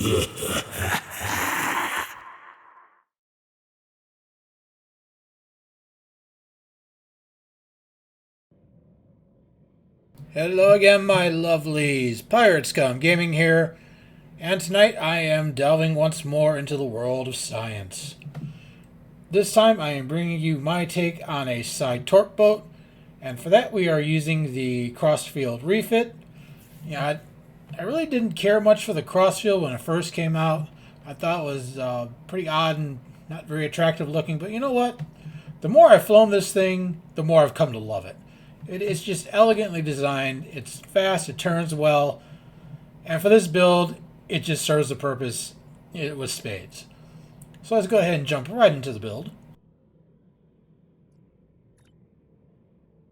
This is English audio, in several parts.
Hello again, my lovelies. Pirate Scum Gaming here, and tonight I am delving once more into the world of science. This time I am bringing you my take on a SciTorp boat, and for that we are using the Crossfield Refit. I really didn't care much for the Crossfield when it first came out. I thought it was pretty odd and not very attractive looking, but you know what? The more I've flown this thing, the more I've come to love it. It's just elegantly designed, it's fast, it turns well, and for this build, it just serves the purpose with spades. So let's go ahead and jump right into the build.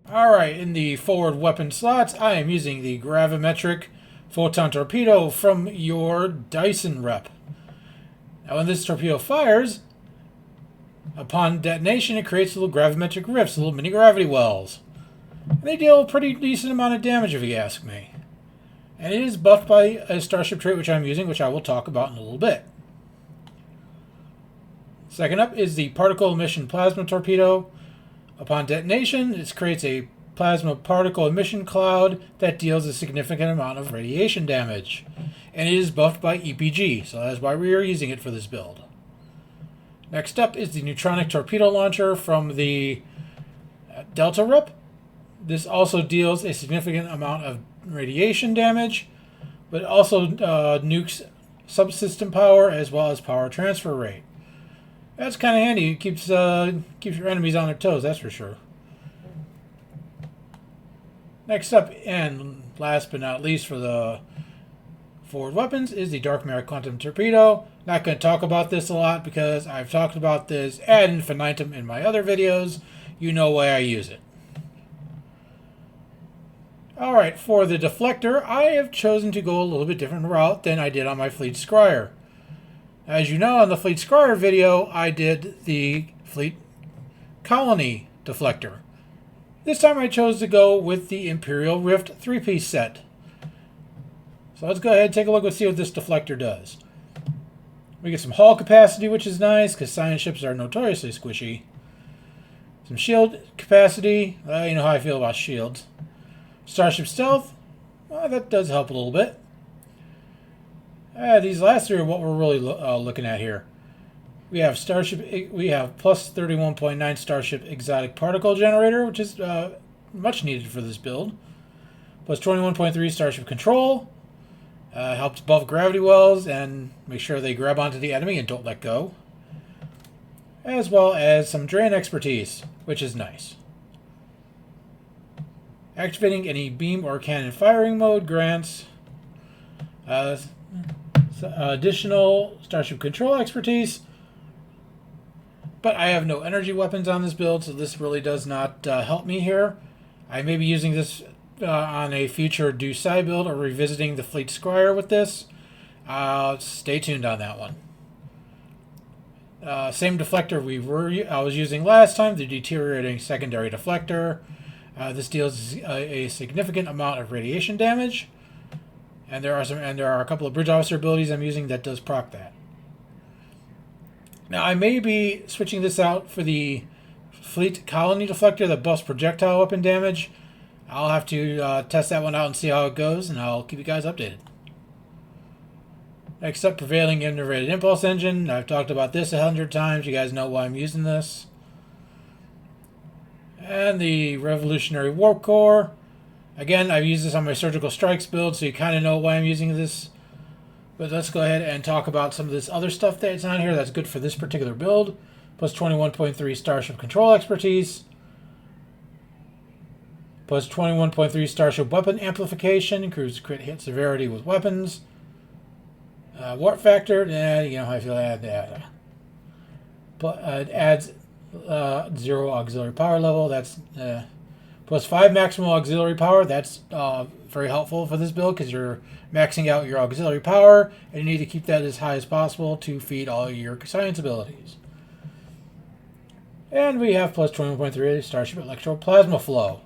Alright, in the forward weapon slots, I am using the gravimetric photon torpedo from your Dyson rep. Now when this torpedo fires, upon detonation it creates little gravimetric rifts, little mini gravity wells. And they deal a pretty decent amount of damage if you ask me. And it is buffed by a Starship trait which I'm using, which I will talk about in a little bit. Second up is the particle emission plasma torpedo. Upon detonation, it creates a plasma particle emission cloud that deals a significant amount of radiation damage. And it is buffed by EPG, so that's why we are using it for this build. Next up is the neutronic torpedo launcher from the Delta rep. This also deals a significant amount of radiation damage, but also nukes subsystem power as well as power transfer rate. That's kind of handy. It keeps your enemies on their toes, that's for sure. Next up, and last but not least for the forward weapons, is the dark matter quantum torpedo. Not going to talk about this a lot because I've talked about this ad infinitum in my other videos. You know why I use it. Alright, for the deflector, I have chosen to go a little bit different route than I did on my Fleet Scryer. As you know, on the Fleet Scryer video, I did the Fleet Colony deflector. This time I chose to go with the Imperial Rift 3-piece set. So let's go ahead and take a look and see what this deflector does. We get some hull capacity, which is nice, because science ships are notoriously squishy. Some shield capacity, you know how I feel about shields. Starship stealth, well, that does help a little bit. These last three are what we're really looking at here. We have Starship. We have plus 31.9 Starship exotic particle generator, which is much needed for this build. Plus 21.3 Starship control, helps buff gravity wells and make sure they grab onto the enemy and don't let go. As well as some drain expertise, which is nice. Activating any beam or cannon firing mode grants additional Starship control expertise, but I have no energy weapons on this build, so this really does not help me here. I may be using this on a future Dusai build or revisiting the Fleet Scryer with this. Stay tuned on that one. Same deflector I was using last time, the deteriorating secondary deflector. This deals a significant amount of radiation damage, and there are a couple of bridge officer abilities I'm using that does proc that. Now I may be switching this out for the Fleet Colony deflector that buffs projectile weapon damage. I'll have to test that one out and see how it goes, and I'll keep you guys updated. Next up, prevailing integrated impulse engine. I've talked about this 100 times. You guys know why I'm using this. And the Revolutionary Warp Core. Again, I've used this on my Surgical Strikes build, so you kind of know why I'm using this. But let's go ahead and talk about some of this other stuff that's on here that's good for this particular build. Plus 21.3 Starship Control Expertise. Plus 21.3 Starship Weapon Amplification. Improves crit hit severity with weapons. Warp Factor, you know how I feel about that. It adds 0 auxiliary power level. That's plus 5 maximum auxiliary power. That's very helpful for this build because you're maxing out your auxiliary power and you need to keep that as high as possible to feed all your science abilities. And we have plus 21.3 Starship Electroplasma Flow.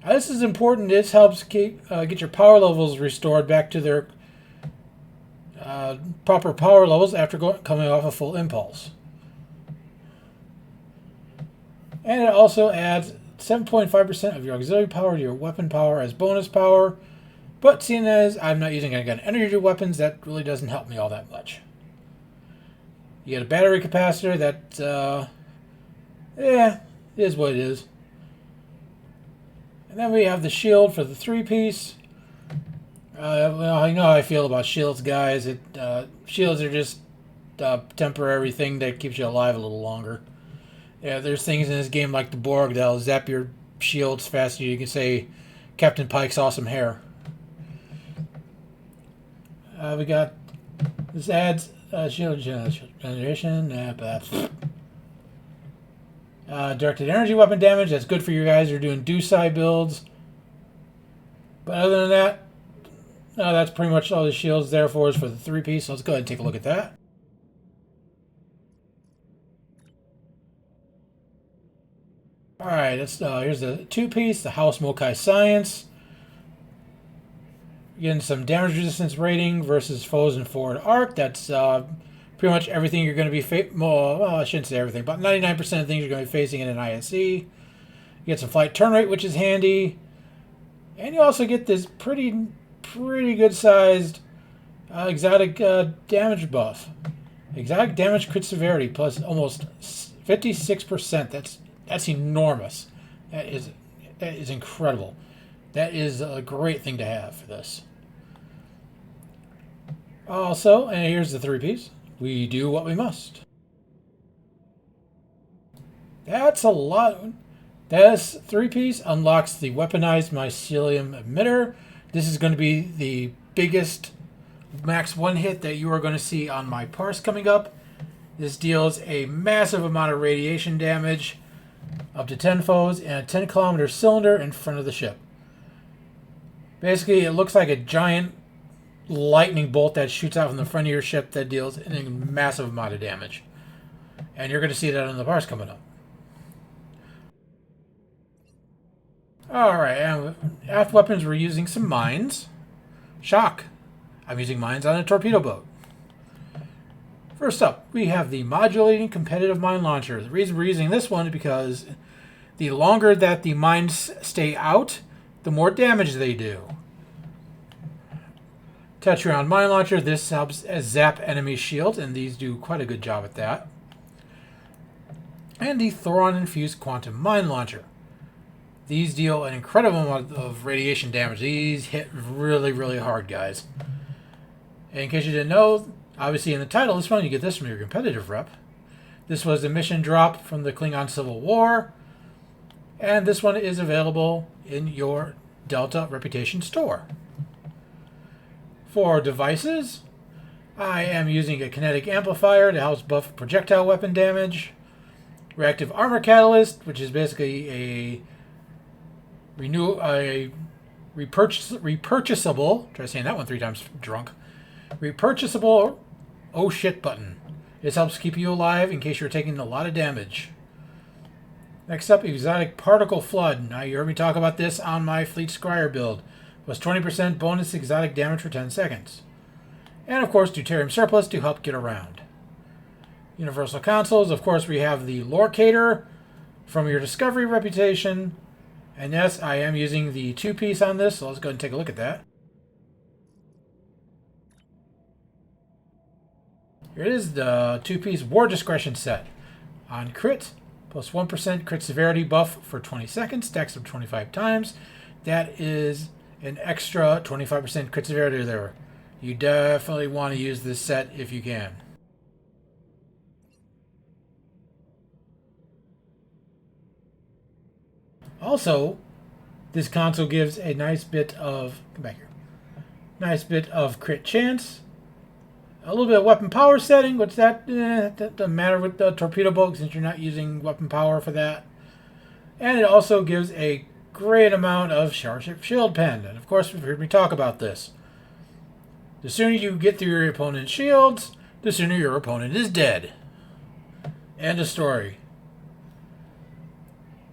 Now, this is important. This helps get your power levels restored back to their proper power levels after coming off a full impulse. And it also adds 7.5% of your auxiliary power to your weapon power as bonus power. But seeing as I'm not using any kind of energy weapons, that really doesn't help me all that much. You get a battery capacitor that, yeah, it is what it is. And then we have the shield for the 3-piece. Well, you know how I feel about shields, guys. Shields are just a temporary thing that keeps you alive a little longer. Yeah, there's things in this game like the Borg that'll zap your shields faster. You can say Captain Pike's awesome hair. We got this adds shield generation. Directed energy weapon damage. That's good for you guys who are doing Dusai builds. But other than that, that's pretty much all the shields there for is for the 3-piece. So let's go ahead and take a look at that. Alright, here's the 2-piece, the House Mokai Science. Getting some damage resistance rating versus foes in forward arc. That's pretty much everything you're going to be facing. Well, I shouldn't say everything, but 99% of things you're going to be facing in an ISE. You get some flight turn rate, which is handy. And you also get this pretty good sized exotic damage buff. Exotic damage crit severity plus almost 56%. That's enormous. That is incredible. That is a great thing to have for this. Also, and here's the 3-piece. We do what we must. That's a lot. This 3-piece unlocks the weaponized mycelium emitter. This is going to be the biggest max 1 hit that you are going to see on my Parse coming up. This deals a massive amount of radiation damage, up to 10 foes, and a 10-kilometer cylinder in front of the ship. Basically, it looks like a giant lightning bolt that shoots out from the front of your ship that deals a massive amount of damage. And you're going to see that on the Parse coming up. Alright, and after weapons, we're using some mines. Shock! I'm using mines on a torpedo boat. First up, we have the modulating competitive mine launcher. The reason we're using this one is because the longer that the mines stay out, the more damage they do. Touch around mine launcher. This helps zap enemy shields, and these do quite a good job at that. And the Thoron infused quantum mine launcher. These deal an incredible amount of radiation damage. These hit really, really hard, guys. And in case you didn't know, obviously in the title, this one you get this from your competitive rep. This was a mission drop from the Klingon Civil War. And this one is available in your Delta Reputation store. For devices, I am using a kinetic amplifier to help buff projectile weapon damage. Reactive armor catalyst, which is basically a repurchasable. Try saying that one 3 times drunk. Repurchasable oh shit button. This helps keep you alive in case you're taking a lot of damage. Next up, exotic particle flood. Now you heard me talk about this on my Fleet Scryer build. Was 20% bonus exotic damage for 10 seconds. And of course, deuterium surplus to help get around. Universal consoles, of course, we have the Locator from your Discovery reputation. And yes, I am using the 2-piece on this, so let's go ahead and take a look at that. Here it is, the 2-piece War Discretion set. On crit, plus 1% crit severity buff for 20 seconds, stacks up 25 times. That is an extra 25% crit severity there. You definitely want to use this set if you can. Also, this console gives a nice bit of crit chance. A little bit of weapon power setting, which that doesn't matter with the torpedo boat since you're not using weapon power for that. And it also gives a great amount of Starship shield pen. And of course, you've heard me talk about this. The sooner you get through your opponent's shields, the sooner your opponent is dead. End of story.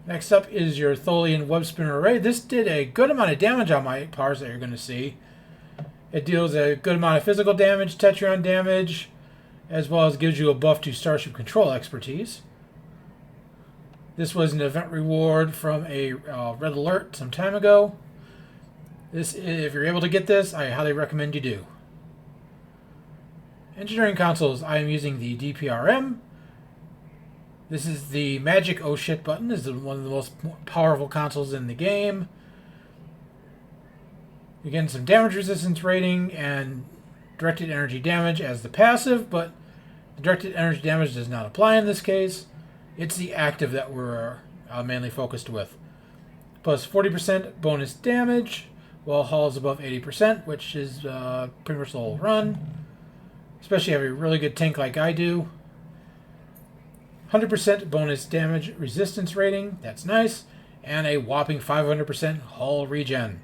Next up is your Tholian web spinner array. This did a good amount of damage on my Parse that you're going to see. It deals a good amount of physical damage, Terran damage, as well as gives you a buff to Starship control expertise. This was an event reward from a red alert some time ago. This, if you're able to get this, I highly recommend you do. Engineering consoles, I am using the DPRM. This is the magic oh shit button. This is one of the most powerful consoles in the game. You're getting some damage resistance rating and directed energy damage as the passive, but the directed energy damage does not apply in this case. It's the active that we're mainly focused with. Plus 40% bonus damage while hull is above 80%, which is pretty much the whole run. Especially if you have a really good tank like I do. 100% bonus damage resistance rating, that's nice. And a whopping 500% hull regen.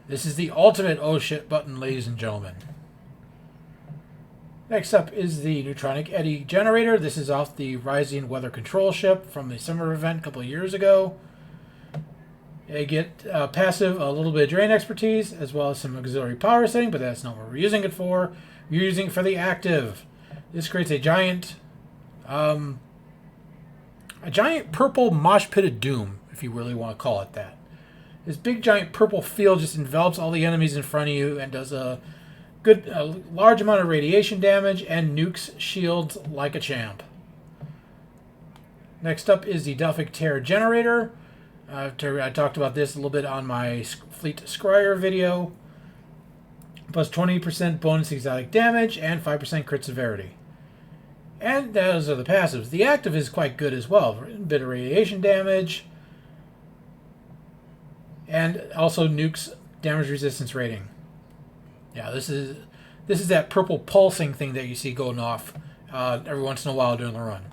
This is the ultimate oh shit button, ladies and gentlemen. Next up is the Neutronic Eddy Generator. This is off the Rising Weather Control ship from the summer event a couple of years ago. You get passive, a little bit of drain expertise, as well as some auxiliary power setting, but that's not what we're using it for. We're using it for the active. This creates a giant purple mosh pit of doom, if you really want to call it that. This big giant purple field just envelops all the enemies in front of you and does a large amount of radiation damage and nukes shields like a champ. Next up is the Delphic Terror Generator. I talked about this a little bit on my Fleet Scryer video. Plus 20% bonus exotic damage and 5% crit severity. And those are the passives. The active is quite good as well. A bit of radiation damage. And also nukes damage resistance rating. Yeah, this is that purple pulsing thing that you see going off every once in a while during the run.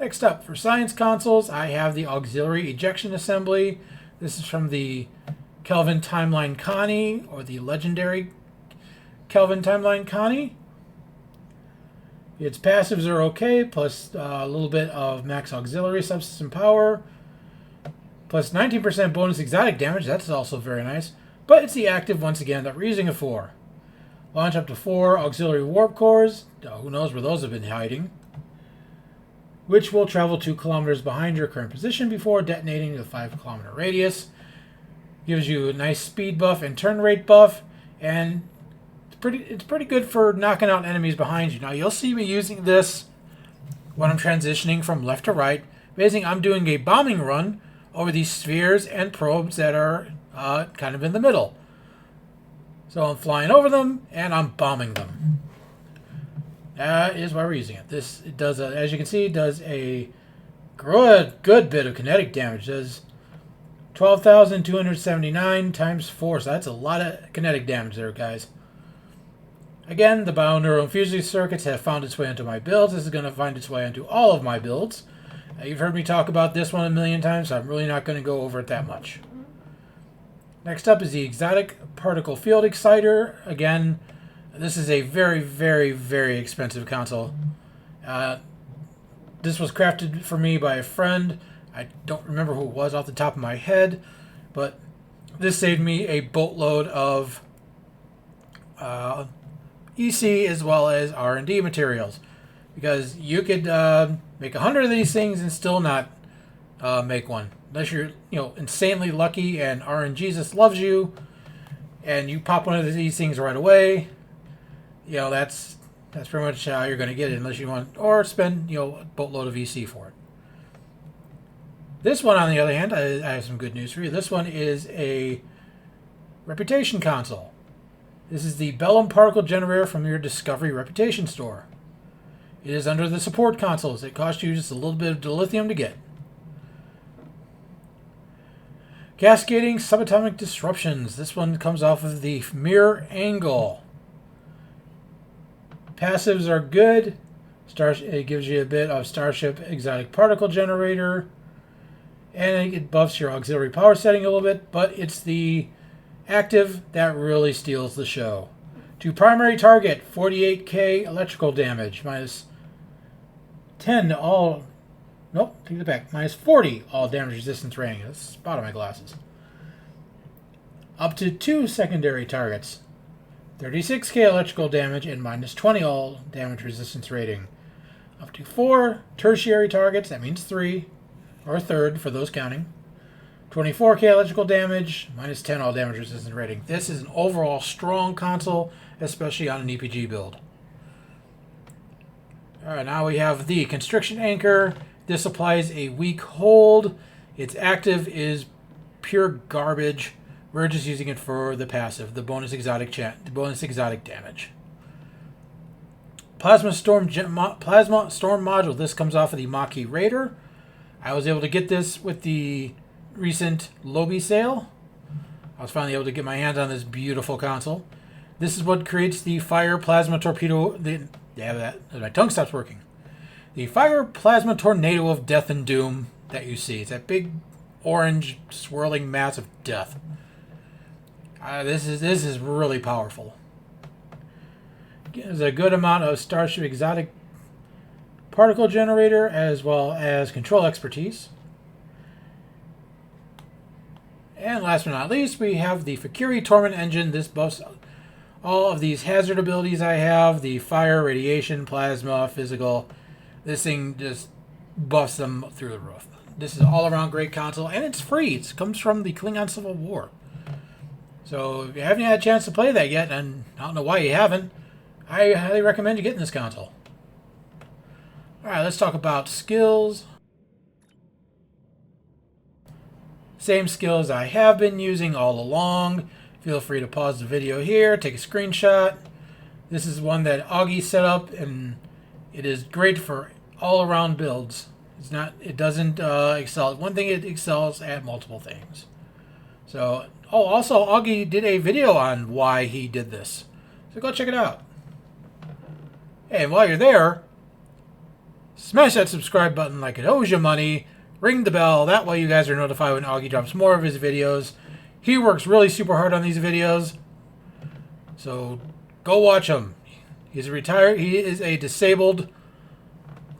Next up, for science consoles, I have the Auxiliary Ejection Assembly. This is from the Kelvin Timeline Connie, or the legendary Kelvin Timeline Connie. Its passives are okay, plus a little bit of max auxiliary subsystem power, plus 19% bonus exotic damage. That's also very nice. But it's the active, once again, that we're using it for. Launch up to 4 auxiliary warp cores. Who knows where those have been hiding. Which will travel 2 kilometers behind your current position before detonating the 5-kilometer radius. Gives you a nice speed buff and turn rate buff, and it's pretty good for knocking out enemies behind you. Now you'll see me using this when I'm transitioning from left to right. Basically, I'm doing a bombing run over these spheres and probes that are kind of in the middle. So I'm flying over them and I'm bombing them. That is why we're using it. It does, as you can see, it does a good bit of kinetic damage. It does 12,279 times 4, so that's a lot of kinetic damage there, guys. Again, the bioneuroinfusion circuits have found its way into my builds. This is going to find its way into all of my builds. You've heard me talk about this one a million times, so I'm really not going to go over it that much. Next up is the Exotic Particle Field Exciter. Again, this is a very, very, very expensive console. This was crafted for me by a friend. I don't remember who it was off the top of my head, but this saved me a boatload of EC as well as R&D materials, because you could make 100 of these things and still not make one, unless you're insanely lucky and RNGesus loves you and you pop one of these things right away. That's pretty much how you're going to get it, unless you want or spend a boatload of EC for it. This one, on the other hand, I have some good news for you. This one is a reputation console. This is the Bellum Particle Generator from your Discovery Reputation store. It is under the support consoles. It costs you just a little bit of dilithium to get. Cascading Subatomic Disruptions. This one comes off of the Mirror Angle. Passives are good. It gives you a bit of Starship Exotic Particle Generator. And it buffs your auxiliary power setting a little bit, but it's the active that really steals the show. To primary target, 48k electrical damage, minus 10 all... Nope, take it back. Minus 40 all damage resistance rating. That's the spot on my glasses. Up to 2 secondary targets. 36k electrical damage and minus 20 all damage resistance rating. Up to 4 tertiary targets, that means 3, or a third for those counting. 24k electrical damage, minus 10 all damage resistance rating. This is an overall strong console, especially on an EPG build. Alright, now we have the Constriction Anchor. This applies a weak hold. Its active is pure garbage. We're just using it for the passive, the bonus exotic damage. Plasma Storm Module. This comes off of the Maquis Raider. I was able to get this with the recent Lobby sale. I was finally able to get my hands on this beautiful console. This is what creates the Fire Plasma Torpedo. My tongue stops working. The Fire Plasma Tornado of Death and Doom that you see. It's that big orange swirling mass of death. This is really powerful. There's a good amount of Starship exotic particle generator as well as control expertise. And last but not least, we have the Fakiri Torment Engine. This buffs all of these hazard abilities I have. The fire, radiation, plasma, physical. This thing just buffs them through the roof. This is all around great console, and it's free. It comes from the Klingon Civil War. So if you haven't had a chance to play that yet, and I don't know why you haven't, I highly recommend you getting this console. Alright, let's talk about skills. Same skills I have been using all along. Feel free to pause the video here, take a screenshot. This is one that Augie set up, and it is great for all-around builds. It doesn't excel at one thing, it excels at multiple things. So, also Augie did a video on why he did this. So go check it out. Hey, and while you're there, smash that subscribe button like it owes you money. Ring the bell. That way you guys are notified when Augie drops more of his videos. He works really super hard on these videos. So go watch him. He's retired. He is a disabled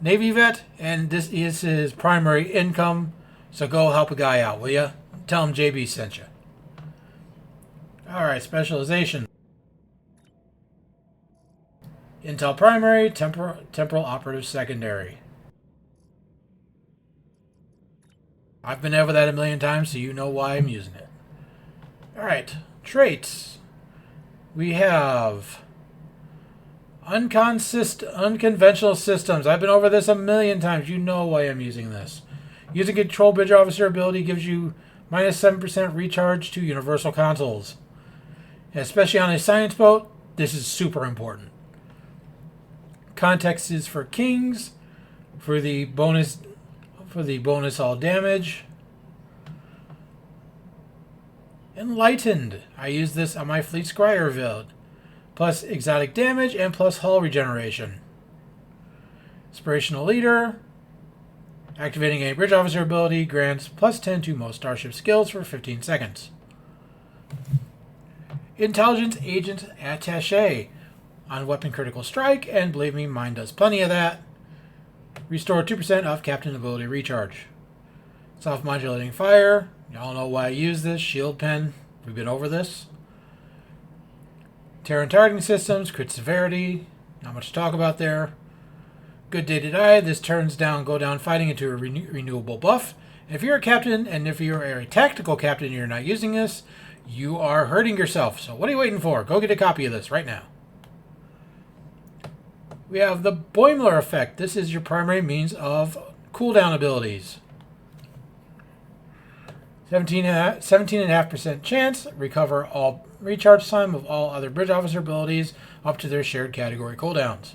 Navy vet, and this is his primary income. So go help a guy out, will ya? Tell him JB sent you. Alright, specialization. Intel primary, temporal operative secondary. I've been over that a million times, so you know why I'm using it. Alright, traits. We have unconventional systems. I've been over this a million times. You know why I'm using this. Using Control Bridge Officer ability gives you minus 7% recharge to universal consoles. And especially on a science boat, this is super important. Context is for kings, for the bonus all damage. Enlightened. I use this on my Fleet Scryer build. Plus exotic damage and plus hull regeneration. Inspirational Leader. Activating a Bridge Officer ability grants plus 10 to most Starship skills for 15 seconds. Intelligence Agent Attaché. On weapon critical strike, and believe me, mine does plenty of that. Restore 2% of Captain ability recharge. Self-modulating fire. Y'all know why I use this. Shield pen. We've been over this. Terran targeting systems. Crit severity. Not much to talk about there. Good day to die. This turns down go down fighting into a renewable buff. And if you're a captain, and if you're a tactical captain and you're not using this, you are hurting yourself. So what are you waiting for? Go get a copy of this right now. We have the Boimler effect. This is your primary means of cooldown abilities. 17.5% chance. Recover all recharge time of all other Bridge Officer abilities up to their shared category cooldowns.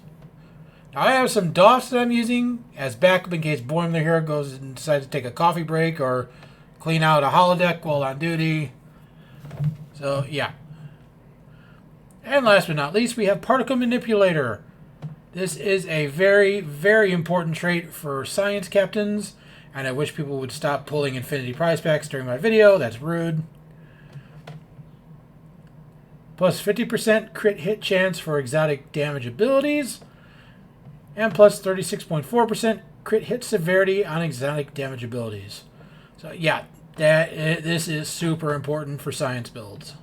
Now I have some DOFs that I'm using as backup in case Boimler here goes and decides to take a coffee break or clean out a holodeck while on duty. So, yeah. And last but not least, we have Particle Manipulator. This is a very, very important trait for science captains, and I wish people would stop pulling Infinity prize packs during my video. That's rude. Plus 50% crit hit chance for exotic damage abilities, and plus 36.4% crit hit severity on exotic damage abilities. So yeah, This is super important for science builds.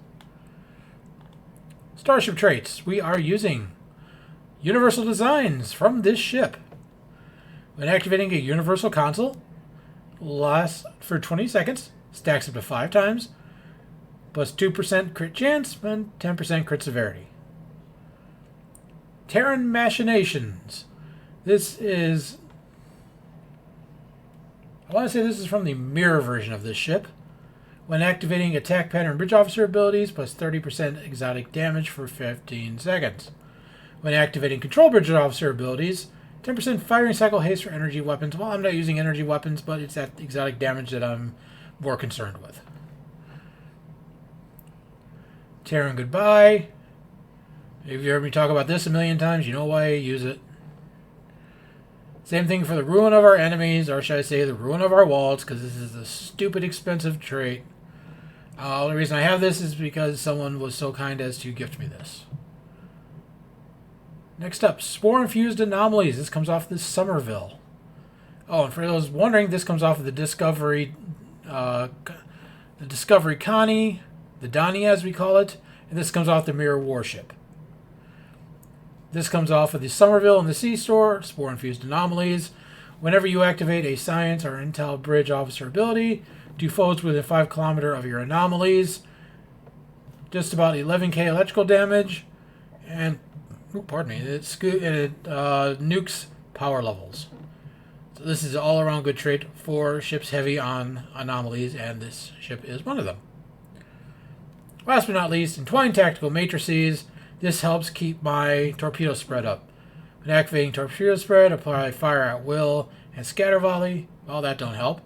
Starship traits. We are using universal designs from this ship. When activating a universal console, lasts for 20 seconds, stacks up to 5 times, plus 2% crit chance and 10% crit severity. Terran machinations. This is... I want to say this is from the mirror version of this ship. When activating attack pattern bridge officer abilities, plus 30% exotic damage for 15 seconds. When activating control bridge officer abilities, 10% firing cycle haste for energy weapons. Well, I'm not using energy weapons, but it's that exotic damage that I'm more concerned with. Terran goodbye. If you heard me talk about this a million times, you know why I use it. Same thing for the ruin of our enemies, or should I say the ruin of our walls, because this is a stupid expensive trait. The only reason I have this is because someone was so kind as to gift me this. Next up, spore-infused anomalies. This comes off the Somerville. Oh, and for those wondering, this comes off of the Discovery Connie, the Donnie as we call it, and this comes off the Mirror Warship. This comes off of the Somerville and the Sea Store, spore-infused anomalies. Whenever you activate a science or intel bridge officer ability, do foes within 5 km of your anomalies. Just about 11k electrical damage, and pardon me, it nukes power levels. So this is an all-around good trait for ships heavy on anomalies, and this ship is one of them. Last but not least, entwined tactical matrices. This helps keep my torpedo spread up. When activating torpedo spread, apply fire at will and scatter volley. Well, that don't help.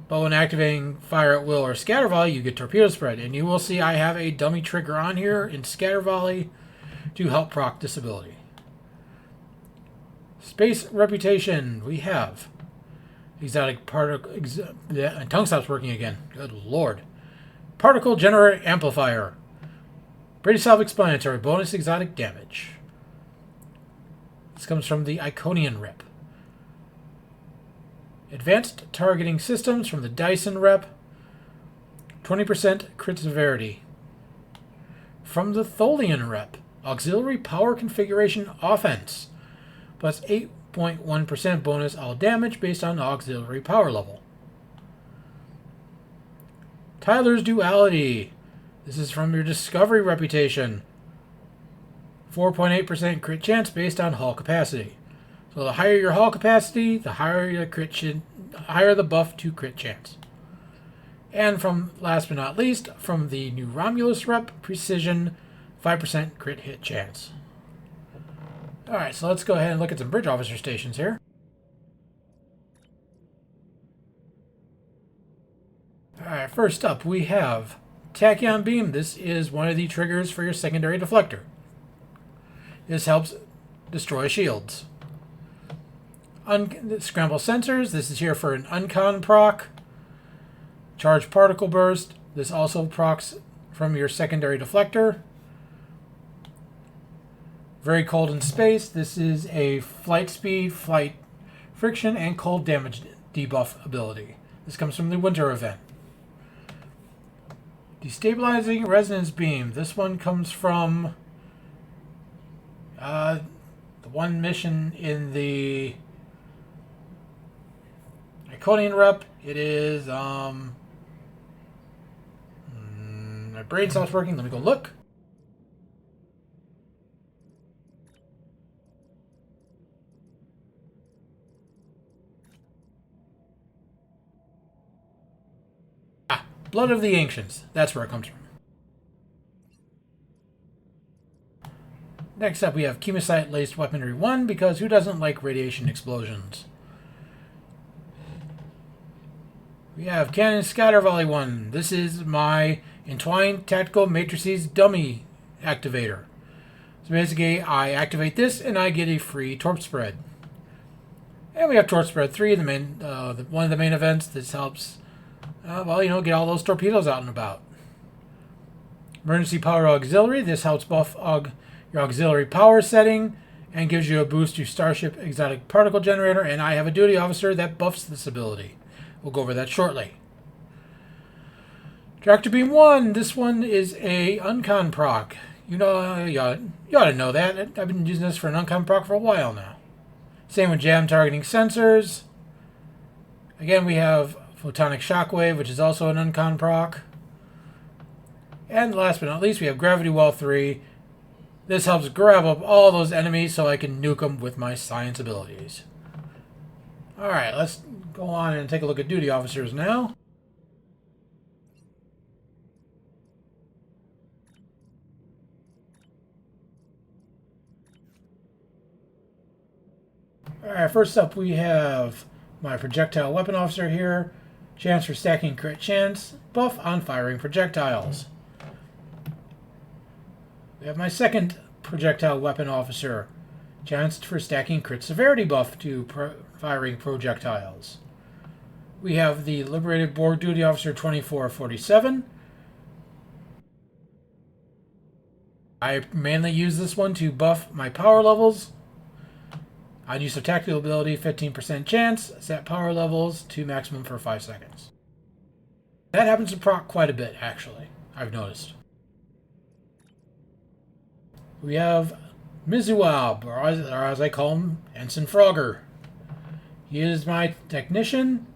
But when activating fire at will or scatter volley, you get torpedo spread. And you will see I have a dummy trigger on here in scatter volley to help proc this ability. Space reputation. We have exotic particle... tongue stops working again. Good lord. Particle generator amplifier. Pretty self-explanatory. Bonus exotic damage. This comes from the Iconian rep. Advanced targeting systems from the Dyson rep. 20% crit severity. From the Tholian rep. Auxiliary power configuration offense. Plus 8.1% bonus all damage based on auxiliary power level. Tyler's duality. This is from your Discovery reputation. 4.8% crit chance based on hull capacity. So the higher your hull capacity, the higher the buff to crit chance. And from last but not least, from the new Romulus rep, precision, 5% crit hit chance. Alright, so let's go ahead and look at some bridge officer stations here. Alright, first up we have Tachyon Beam. This is one of the triggers for your secondary deflector. This helps destroy shields. Scramble sensors. This is here for an uncon proc. Charge particle burst. This also procs from your secondary deflector. Very cold in space. This is a flight speed, flight friction, and cold damage debuff ability. This comes from the winter event. Destabilizing resonance beam. This one comes from the one mission in the Iconian rep. It is my brain stops working. Let me go look. Blood of the Ancients. That's where it comes from. Next up, we have Chemosite-laced weaponry 1, because who doesn't like radiation explosions? We have Cannon Scatter Volley 1. This is my Entwined Tactical Matrices Dummy Activator. So basically, I activate this, and I get a free Torp Spread. And we have Torp Spread 3, one of the main events. This helps... get all those torpedoes out and about. Emergency Power Auxiliary. This helps buff your auxiliary power setting and gives you a boost to Starship Exotic Particle Generator, and I have a duty officer that buffs this ability. We'll go over that shortly. Tractor Beam 1, this one is a uncon proc. You know, you ought to know that. I've been using this for an uncon proc for a while now. Same with jam targeting sensors. Again, we have Photonic Shockwave, which is also an uncon proc. And last but not least, we have Gravity Well 3. This helps grab up all those enemies so I can nuke them with my science abilities. Alright, let's go on and take a look at duty officers now. Alright, first up we have my projectile weapon officer here. Chance for stacking crit chance, buff on firing projectiles. We have my second projectile weapon officer. Chance for stacking crit severity buff to firing projectiles. We have the Liberated Borg Duty Officer 2447. I mainly use this one to buff my power levels. On use of tactical ability, 15% chance, set power levels to maximum for 5 seconds. That happens to proc quite a bit, actually, I've noticed. We have Mizuab, or as I call him, Ensign Frogger. He is my technician.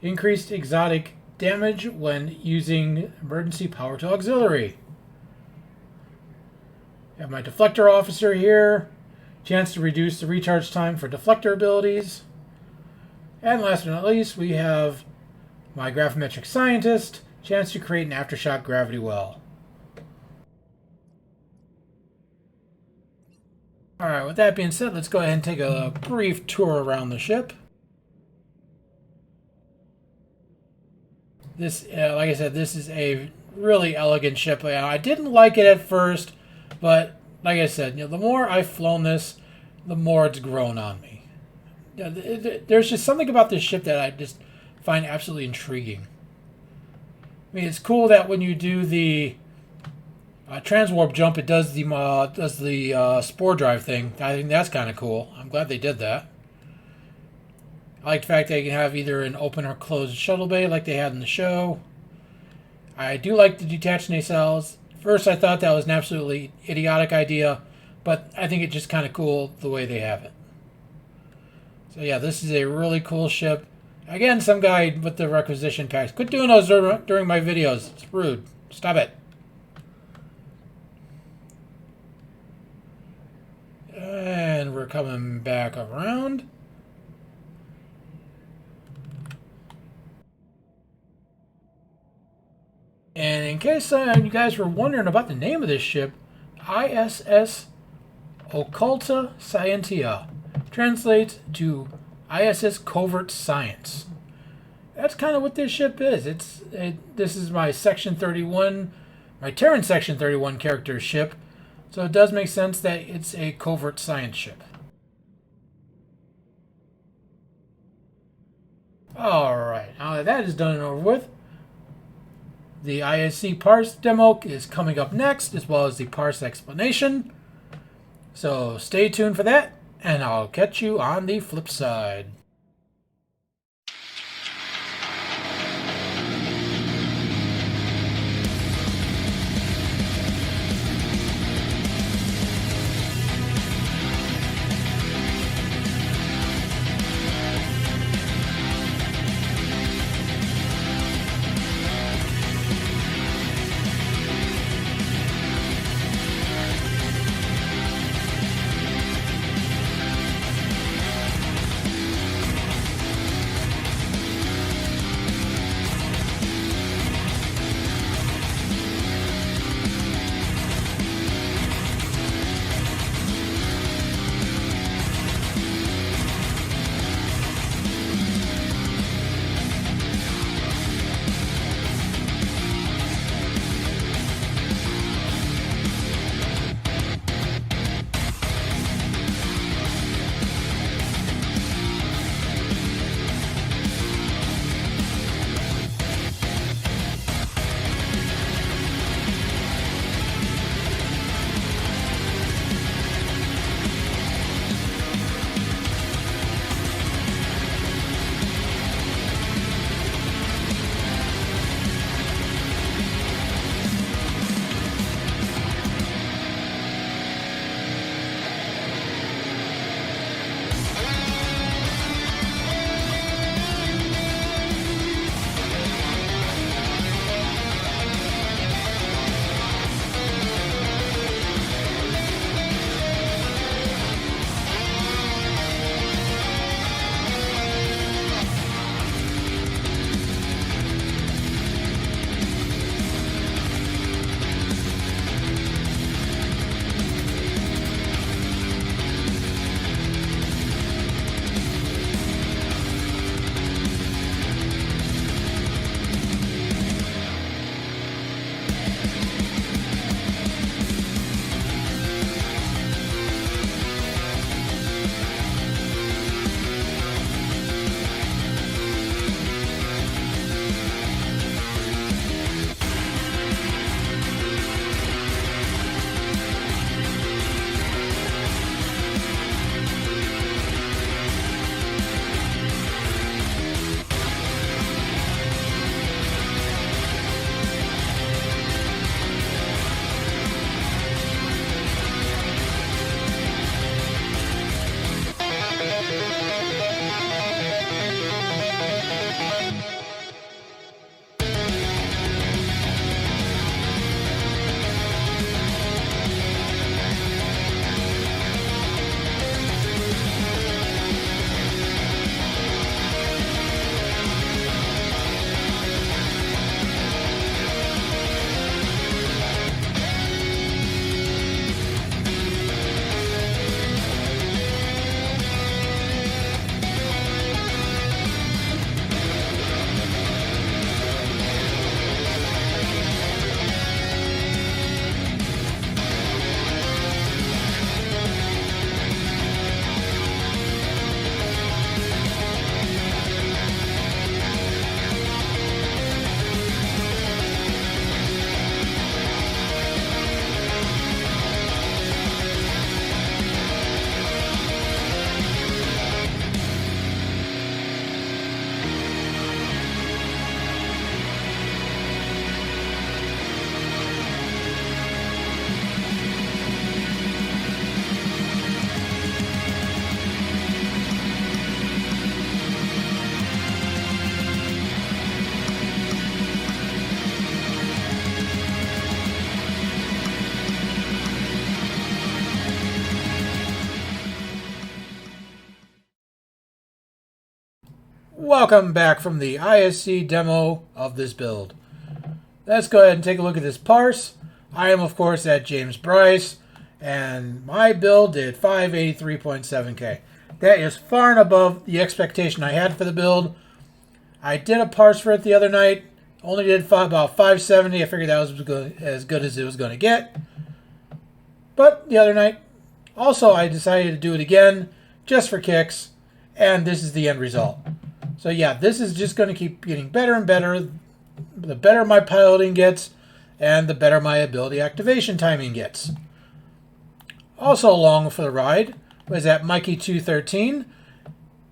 Increased exotic damage when using emergency power to auxiliary. I have my deflector officer here. Chance to reduce the recharge time for deflector abilities. And last but not least, we have my gravimetric scientist. Chance to create an aftershock gravity well. Alright, with that being said, let's go ahead and take a brief tour around the ship. This, like I said, this is a really elegant ship. I didn't like it at first, but like I said, the more I've flown this, the more it's grown on me. There's just something about this ship that I just find absolutely intriguing. I mean, it's cool that when you do the transwarp jump, it does the spore drive thing. I think that's kind of cool. I'm glad they did that. I like the fact that you can have either an open or closed shuttle bay like they had in the show. I do like the detached nacelles. First, I thought that was an absolutely idiotic idea, but I think it's just kind of cool the way they have it. So yeah, this is a really cool ship. Again, some guy with the requisition packs. Quit doing those during my videos. It's rude. Stop it. And we're coming back around. And in case you guys were wondering about the name of this ship, ISS Occulta Scientia translates to ISS Covert Science. That's kind of what this ship is. This is my Section 31, my Terran Section 31 character ship, so it does make sense that it's a covert science ship. Alright, now that that is done and over with, the ISE Parse Demo is coming up next, as well as the Parse Explanation. So stay tuned for that, and I'll catch you on the flip side. Welcome back from the ISE Demo of this build. Let's go ahead and take a look at this parse. I am, of course, at James Bryce, and my build did 583.7k. That is far and above the expectation I had for the build. I did a parse for it the other night. Only did about 570. I figured that was as good as it was going to get. But the other night, also I decided to do it again, just for kicks, and this is the end result. So yeah, this is just going to keep getting better and better. The better my piloting gets, and the better my ability activation timing gets. Also along for the ride was that Mikey213,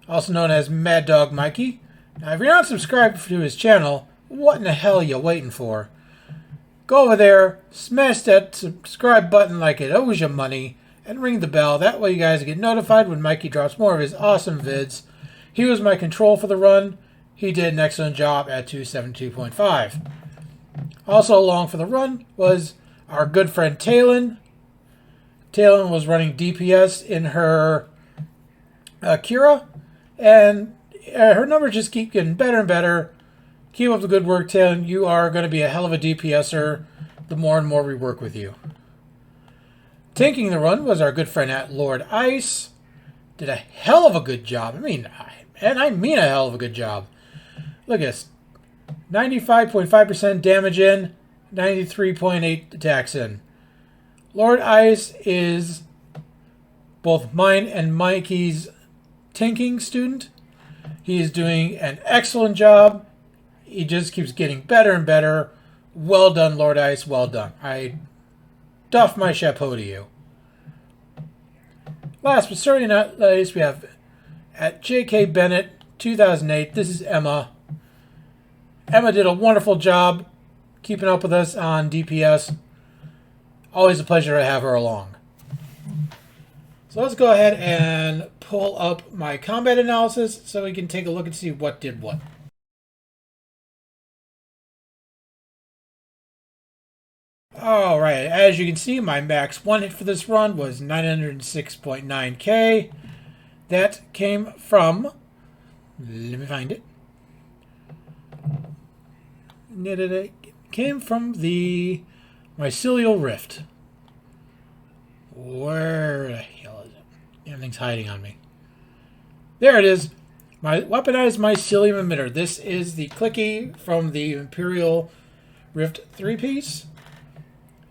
also known as Mad Dog Mikey. Now, if you're not subscribed to his channel, what in the hell are you waiting for? Go over there, smash that subscribe button like it owes you money, and ring the bell. That way you guys get notified when Mikey drops more of his awesome vids. He was my control for the run. He did an excellent job at 272.5. Also along for the run was our good friend Talon. Talon was running DPS in her Kira, and her numbers just keep getting better and better. Keep up the good work, Talon. You are going to be a hell of a DPSer the more and more we work with you. Tanking the run was our good friend at Lord Ice. Did a hell of a good job. I mean a hell of a good job. Look at this. 95.5% damage in, 93.8 attacks in. Lord Ice is both mine and Mikey's tanking student. He is doing an excellent job. He just keeps getting better and better. Well done, Lord Ice. Well done. I doff my chapeau to you. Last but certainly not least, we have at J.K. Bennett, 2008. This is Emma. Emma did a wonderful job keeping up with us on DPS. Always a pleasure to have her along. So let's go ahead and pull up my combat analysis so we can take a look and see what did what. Alright, as you can see, my max one hit for this run was 906.9k. That came from, let me find it. It came from the mycelial rift. Where the hell is it? Everything's hiding on me. There it is. My weaponized mycelium emitter. This is the clicky from the Imperial Rift 3-piece.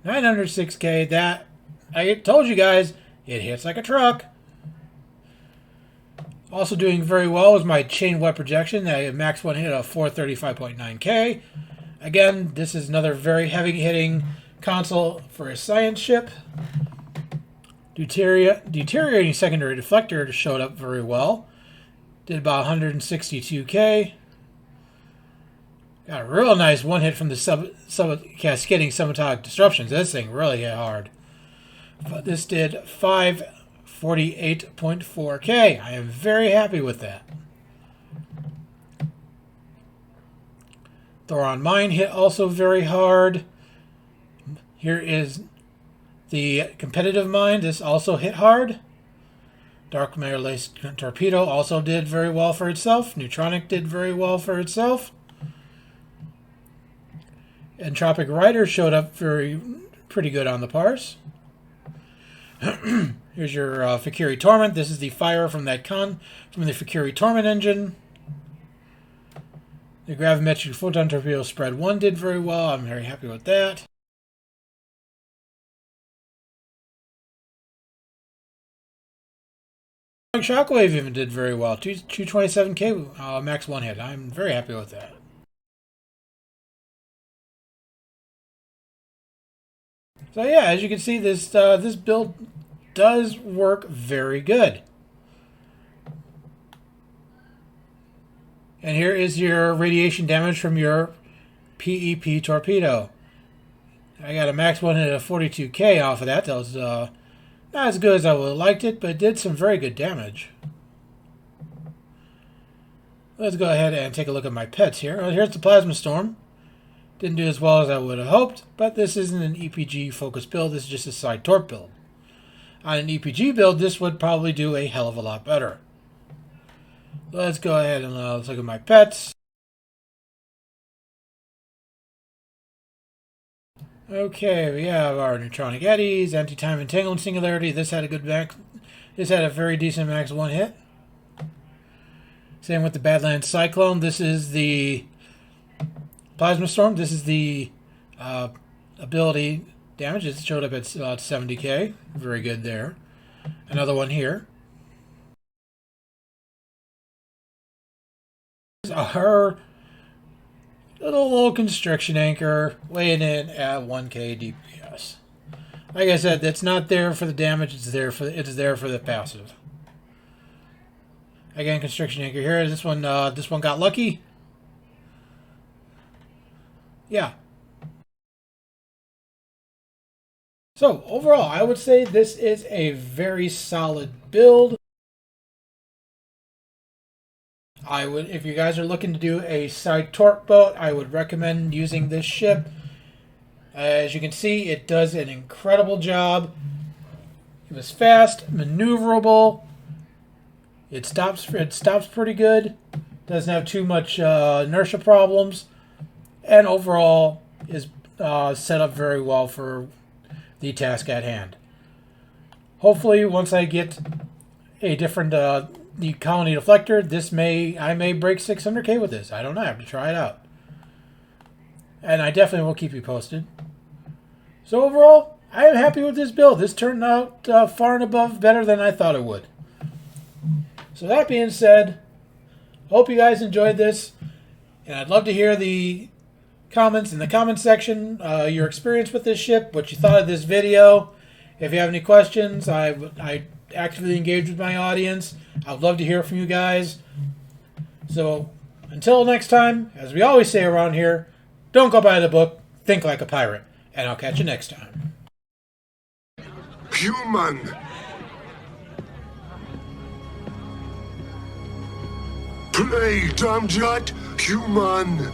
906k. That, I told you guys, it hits like a truck. Also doing very well was my chain web projection. I had max one hit of 435.9k. Again, this is another very heavy hitting console for a science ship. Deteriorating secondary deflector showed up very well. Did about 162k. Got a real nice one hit from the cascading subatomic disruptions. This thing really hit hard. But this did 548.4k. I am very happy with that. Thoron Mine hit also very hard. Here is the competitive mine. This also hit hard. Dark Matter Lace Torpedo also did very well for itself. Neutronic did very well for itself. Entropic Rider showed up pretty good on the parse. Here's your Fakiri Torment. This is the fire from the Fakiri Torment engine. The Gravimetric Photon Torpedo Spread 1 did very well. I'm very happy with that. Shockwave even did very well. 227k max one hit. I'm very happy with that. So yeah, as you can see, this build does work very good. And here is your radiation damage from your PEP torpedo. I got a max one hit of 42k off of that. That was not as good as I would have liked it, but it did some very good damage. Let's go ahead and take a look at my pets here. Here's the Plasma Storm. Didn't do as well as I would have hoped, but this isn't an EPG focused build. This is just a SciTorp build. On an EPG build, this would probably do a hell of a lot better. Let's go ahead and let's look at my pets. Okay, we have our neutronic eddies, anti-time entanglement singularity. This had a good max. This had a very decent max one hit. Same with the Badlands Cyclone. This is the Plasma Storm. This is the ability damage. It showed up at 70k. Very good there. Another one here. Our little constriction anchor weighing in at 1k DPS. Like I said, it's not there for the damage. It's there for the passive. Again, constriction anchor here. This one got lucky. Yeah. So overall, I would say this is a very solid build. I would, if you guys are looking to do a SciTorp boat, I would recommend using this ship. As you can see, it does an incredible job. It was fast, maneuverable. It stops pretty good. Doesn't have too much inertia problems, and overall is set up very well for the task at hand. Hopefully, once I get a different the colony deflector, I may break 600k with this. I don't know. I have to try it out, and I definitely will keep you posted. So overall, I am happy with this build. This turned out far and above better than I thought it would. So that being said, hope you guys enjoyed this, and I'd love to hear the comments in the comment section, your experience with this ship, what you thought of this video. If you have any questions, I actively engage with my audience. I'd love to hear from you guys. So until next time, as we always say around here, don't go by the book, think like a pirate, and I'll catch you next time. Human! Play, Damjat, human!